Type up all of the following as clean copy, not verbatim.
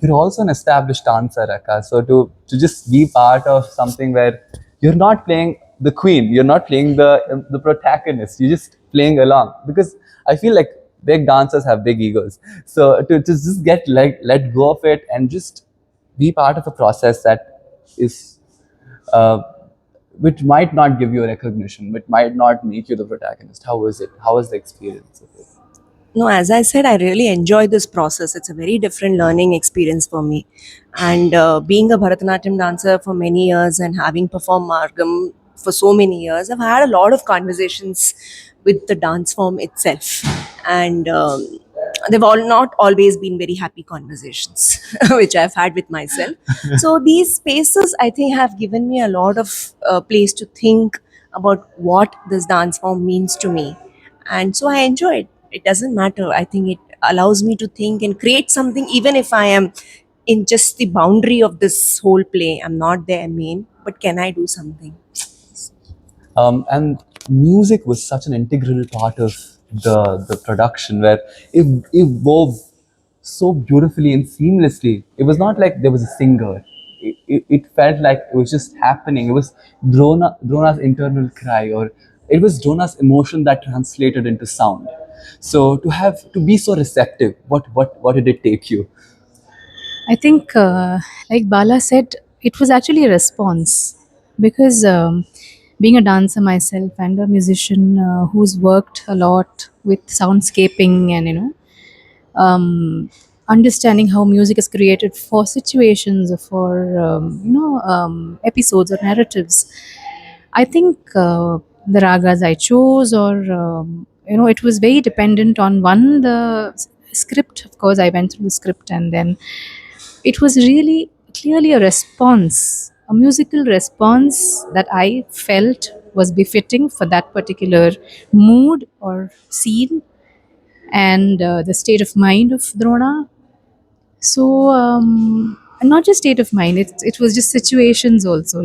you're also an established dancer, Akka. So to just be part of something where you're not playing the queen, you're not playing the protagonist, you're just playing along. Because I feel like big dancers have big egos. So to just get like let go of it and just be part of a process that is uh, which might not give you a recognition, which might not make you the protagonist. How was it? How was the experience of it? No, as I said, I really enjoy this process. It's a very different learning experience for me. And being a Bharatanatyam dancer for many years and having performed Margam for so many years, I've had a lot of conversations with the dance form itself. And they've all not always been very happy conversations, which I've had with myself. So these spaces, I think, have given me a lot of place to think about what this dance form means to me, and so I enjoy it. It doesn't matter. I think it allows me to think and create something, even if I am in just the boundary of this whole play. I'm not their main, but can I do something? And music was such an integral part of the production where it wove so beautifully and seamlessly. It was not like there was a singer. It felt like it was just happening. It was Drona's internal cry, or it was Drona's emotion that translated into sound. So to be so receptive, what did it take you? I think, like Bala said, it was actually a response because being a dancer myself and a musician who's worked a lot with soundscaping and understanding how music is created for situations or for episodes or narratives. I think the ragas I chose, or it was very dependent on one the script. Of course, I went through the script, and then it was really clearly a response, a musical response that I felt was befitting for that particular mood or scene and the state of mind of Drona. So, and not just state of mind, it was just situations also.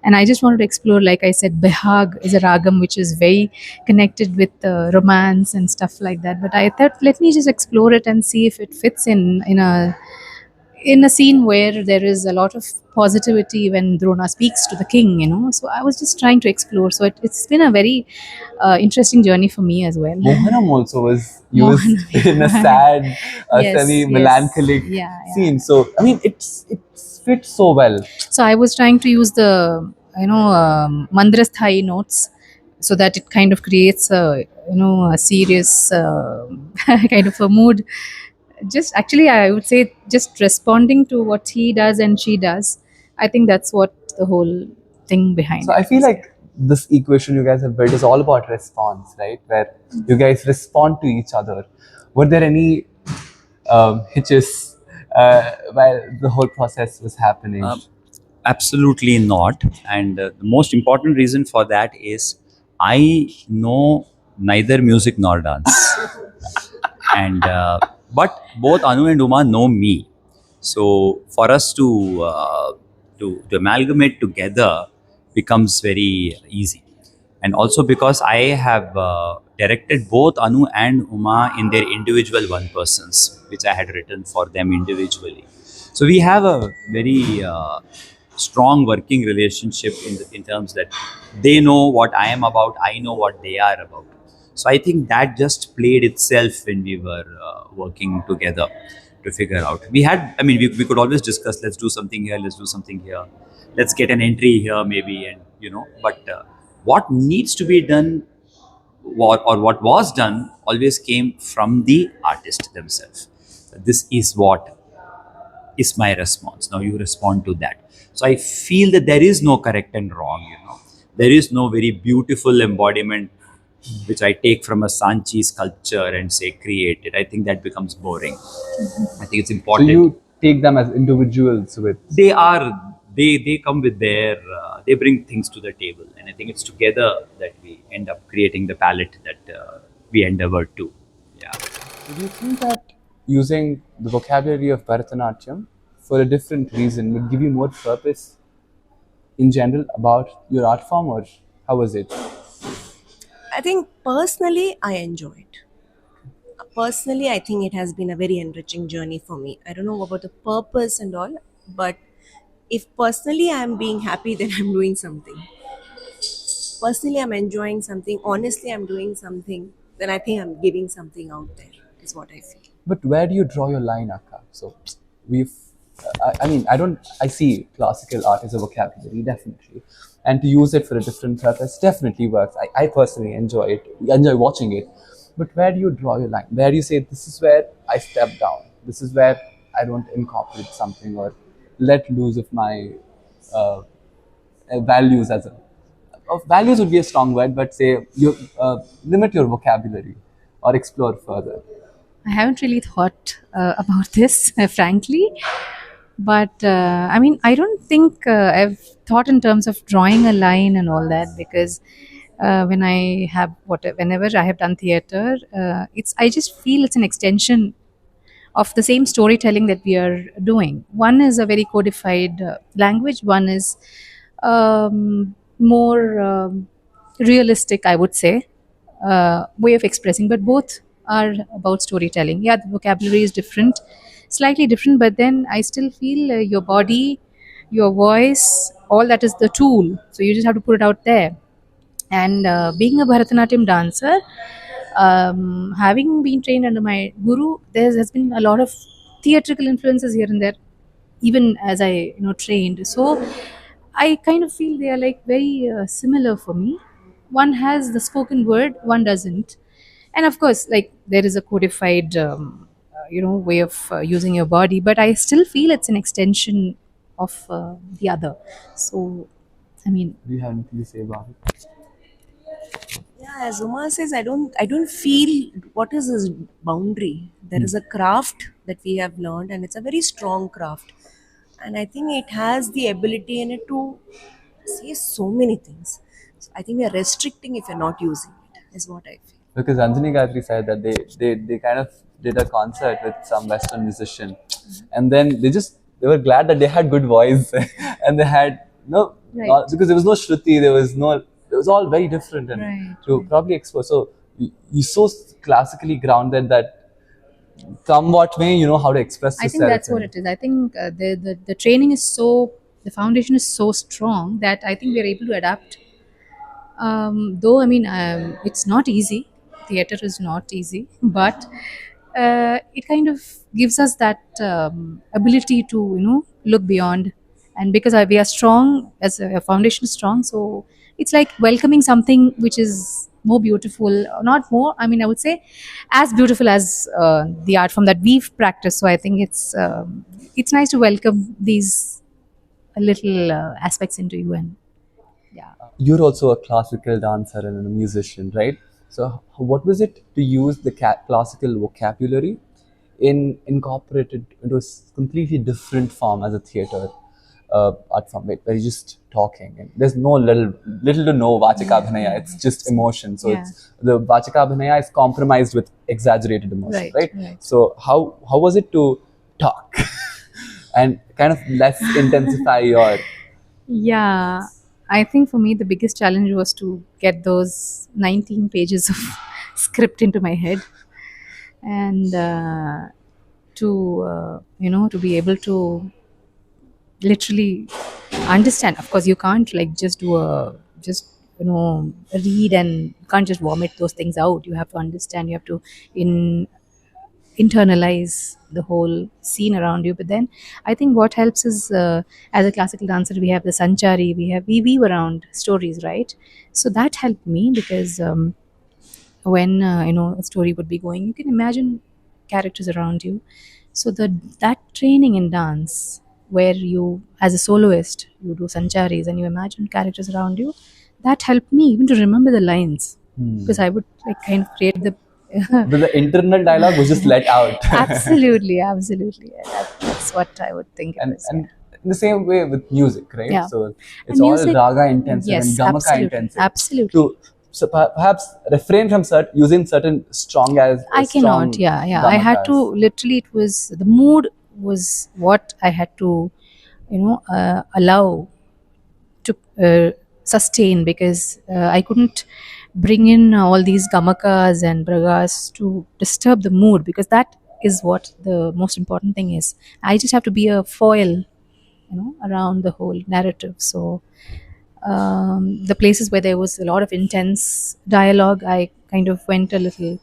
And I just wanted to explore, like I said, Behag is a ragam which is very connected with romance and stuff like that. But I thought, let me just explore it and see if it fits in a scene where there is a lot of positivity when Drona speaks to the king. So I was just trying to explore. So it's been a very interesting journey for me as well. Mohanam also was used Mohan. in a sad, Yes, yes. semi-melancholic Yeah, yeah. scene. So I mean, it fits so well. So I was trying to use the mandrasthai notes so that it kind of creates a serious kind of a mood. Just actually, I would say just responding to what he does and she does. I think that's what the whole thing behind So it I feel was. like this equation you guys have built is all about response, right? Where you guys respond to each other. Were there any hitches while the whole process was happening? Absolutely not. And the most important reason for that is I know neither music nor dance. And but both Anu and Uma know me. So for us to amalgamate together becomes very easy. And also because I have directed both Anu and Uma in their individual one persons, which I had written for them individually. So we have a very strong working relationship in terms that they know what I am about, I know what they are about. So I think that just played itself when we were working together to figure out. We could always discuss, let's do something here, let's do something here, let's get an entry here maybe, and but what needs to be done, what was done, always came from the artist themselves. This is what is my response. Now you respond to that. So I feel that there is no correct and wrong. There is no very beautiful embodiment which I take from a Sanchi sculpture and say create it. I think that becomes boring. I think it's So important. you take them as individuals with. They are they come with their they bring things to the table, and I think it's together that we end up creating the palette that we endeavor to. Yeah. Do you think that using the vocabulary of Bharatanatyam for a different reason would give you more purpose in general about your art form, or how was it? I think personally, I enjoy it. Personally, I think it has been a very enriching journey for me. I don't know about the purpose and all, but if personally I'm being happy, then I'm doing something. Personally, I'm enjoying something. Honestly, I'm doing something. Then I think I'm giving something out there, is what I feel. But where do you draw your line, Akka? So we've, I mean, I don't, I see classical art as a vocabulary, definitely. And to use it for a different purpose definitely works. I personally enjoy it, enjoy watching it. But where do you draw your line? Where do you say, this is where I step down? This is where I don't incorporate something or let loose of my uh, values as a values would be a strong word, but say you limit your vocabulary or explore further. I haven't really thought about this, frankly. But I mean, I don't think I've thought in terms of drawing a line and all that, because whenever I have done theater, it's I just feel it's an extension of the same storytelling that we are doing. One is a very codified language, one is more realistic, I would say, way of expressing, but both are about storytelling. Yeah, the vocabulary is different, slightly different, but then I still feel your body, your voice, all that is the tool. So you just have to put it out there. And being a Bharatanatyam dancer, having been trained under my guru, there has been a lot of theatrical influences here and there, even as I trained. So I kind of feel they are like very similar for me. One has the spoken word, one doesn't, and of course, like there is a codified, way of using your body. But I still feel it's an extension of the other. So, I mean, Do you have anything to say about it? Yeah, as Uma says, I don't feel what is this boundary. There is a craft that we have learned, and it's a very strong craft. And I think it has the ability in it to say so many things. So I think we are restricting if you're not using it, is what I feel. Because Anjani Gayatri said that they kind of did a concert with some Western musician, and then they were glad that they had good voice, and they had Right. because there was no shruti, it was all very different and Right, to right. probably expose. So you're so classically grounded that somewhat way you know how to express I think yourself. that's what it is. I think the training is so, the foundation is so strong that I think we are able to adapt. Though I mean, it's not easy. Theater is not easy, but it kind of gives us that ability to look beyond. And because we are strong, as a foundation is strong, so it's like welcoming something which is more beautiful, or not more. I mean, I would say as beautiful as the art form that we've practiced. So I think it's nice to welcome these little aspects into you. And yeah. You're also a classical dancer and a musician, right? So, what was it to use the classical vocabulary in incorporated into a completely different form as a theater art form, right? Where you're just talking and there's no little to no vachika abhinaya. It's just emotion. So Yeah. it's the vachika abhinaya is compromised with exaggerated emotion, Right, right? right. So how was it to talk and kind of less intensify your Yeah, I think for me the biggest challenge was to get those 19 pages of script into my head, and to be able to literally understand. Of course, you can't like just do a just read, and you can't just vomit those things out. You have to understand. You have to in internalize the whole scene around you. But then I think what helps is, as a classical dancer, we have the sanchari, we weave around stories, right? So that helped me because when a story would be going, you can imagine characters around you. So that training in dance, where you as a soloist you do sancharis and you imagine characters around you, that helped me even to remember the lines, because I would like kind of create the internal dialogue was just let out. absolutely, absolutely. Yeah, that's what I would think it and was. and in the same way with music, right? Yeah. So it's And all music, raga intensive yes, and gamaka absolutely, intensive. absolutely. To so perhaps refrain from using certain strong as I strong cannot. Yeah, yeah. I had to gamakas. literally. It was the mood was what I had to, allow to sustain, because I couldn't bring in all these gamakas and bragas to disturb the mood, because that is what the most important thing is. I just have to be a foil, around the whole narrative. So the places where there was a lot of intense dialogue, I kind of went a little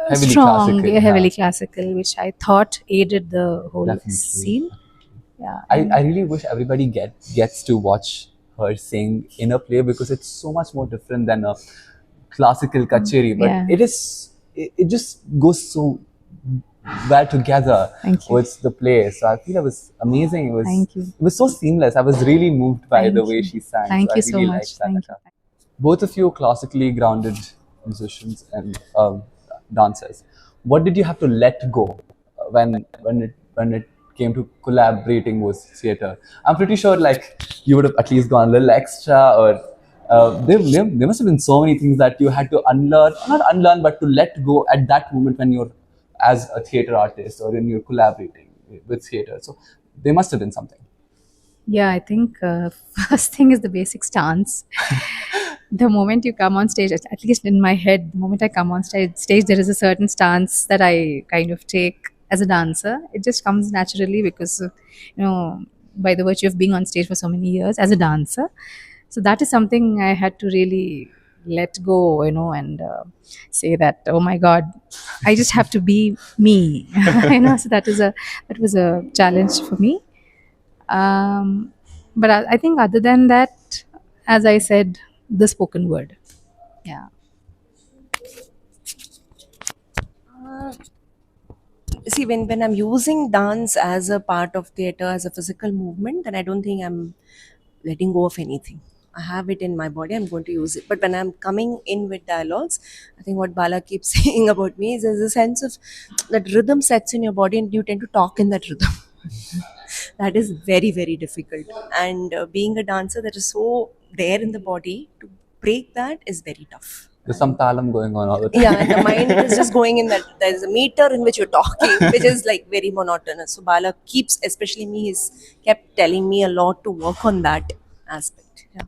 Heavily strong, classical. heavily Yeah, classical, which I thought aided the whole definitely. scene. Yeah, I really wish everybody gets to watch her sing in a play, because it's so much more different than a classical kacheri. But yeah. it just goes so well together Thank you. with the play. So I feel it was amazing. Thank you. It was so seamless. I was really moved by the Thank way you. she sang. Thank So I you so really much. liked that. Thank you. Both of you classically grounded musicians and dancers. What did you have to let go when it came to collaborating with theater? I'm pretty sure like you would have at least gone a little extra, or there must have been so many things that you had to unlearn, not unlearn, but to let go at that moment when you're as a theater artist or when you're collaborating with theater. So there must have been something. Yeah, I think first thing is the basic stance. The moment you come on stage, at least in my head, the moment I come on stage, there is a certain stance that I kind of take as a dancer. It just comes naturally because, by the virtue of being on stage for so many years as a dancer. So that is something I had to really let go, and say that, oh my God, I just have to be me. So that was a challenge for me. But I think other than that, as I said, the spoken word. Yeah. See, when I'm using dance as a part of theater, as a physical movement, then I don't think I'm letting go of anything. I have it in my body, I'm going to use it. But when I'm coming in with dialogues, I think what Bala keeps saying about me is there's a sense of that rhythm sets in your body and you tend to talk in that rhythm. That is very, very difficult. And being a dancer that is so there in the body, to break that is very tough. There's some talam going on all the time. Yeah, and the mind is just going in that. There's a meter in which you're talking, which is like very monotonous. So Bala keeps, especially me, he's kept telling me a lot to work on that aspect. Yeah.